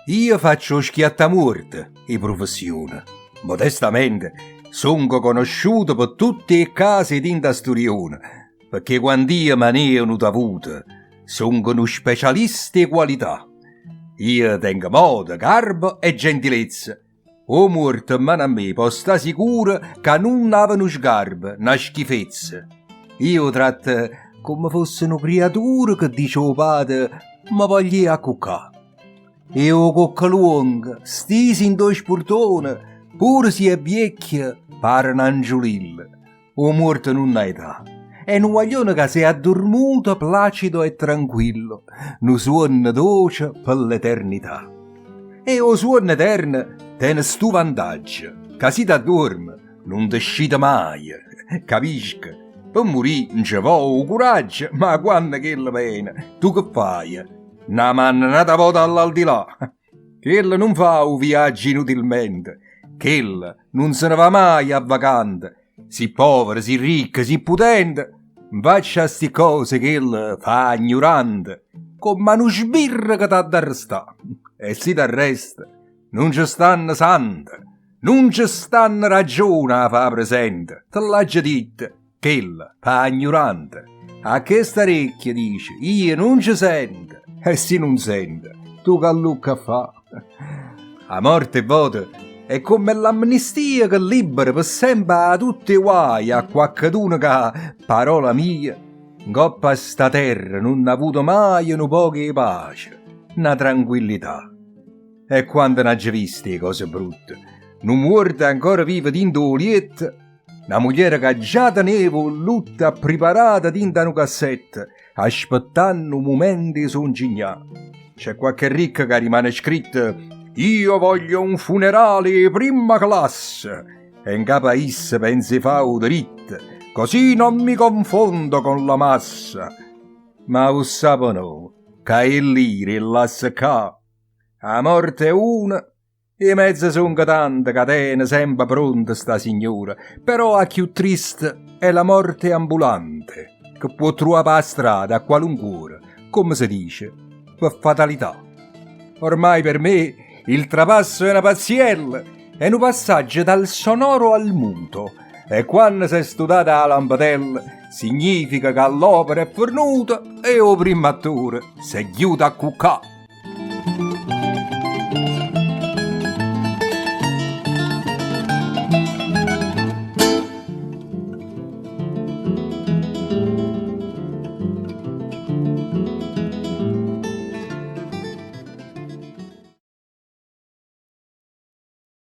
Io faccio schiattamorte in professione. Modestamente, sono conosciuto per tutte le case di Indasturione, perché quando io me ne ho avuto, sono uno specialista di qualità. Io tengo moda, garbo e gentilezza. O morto mano a me può stare sicuro che non avano sgarbo, una schifezza. Io tratto come fossero creature che dice o padre, ma voglio a cuccà. Io cocca lunga, stisi in due sportone, pure si è vecchia, pare un angiolillo. O morto non ha età. È un guaglione che si è addormuto placido e tranquillo, un suono dolce per l'eternità. E o suono eterno tiene stu vantaggio, che si t'addorme, non ti scita mai, capisci? Per morire non ci vuole coraggio, ma quando che la pena, tu che fai? Una manna nata volta all'aldilà. Quello non fa un viaggio inutilmente, quello non se ne va mai a vacante, si povero, si ricco, si potente, faccia sti cose che il fa ignorante, come uno sbirro che t'ha da arrestare. E si t'arresta, non ci stanno sante, non ci stanno ragioni a fa presente, te l'ha già detto, che il fa ignorante. A che sta orecchia dice, io non ci sento, e se non sente, tu che lucca fa? A morte e voto è come l'amnistia che libera per sempre a tutti i guai a qualcuno che, parola mia, coppa a sta terra non ha avuto mai un po' di pace, una tranquillità. E quando ne ha già viste cose brutte, non muore ancora viva dinto lietta, una moglie che già teneva un lutto preparata dinto una cassetta, aspettando un momento di songignà. C'è qualche ricca che rimane scritto «Io voglio un funerale di prima classe» e in capo a essa pensi fa un dritto, così non mi confondo con la massa. Ma lo sapano che è l'ira e la secca. La morte è una, e mezzo son tante catene sempre pronta sta signora, però a più triste è la morte ambulante, che può trovare la strada a qualunque, come si dice, per fatalità. Ormai per me il trapasso è una pazziella, è un passaggio dal sonoro al muto, e quando si è studiata la lampadella significa che l'opera è fornuta e o primo attore si chiude a cuccà.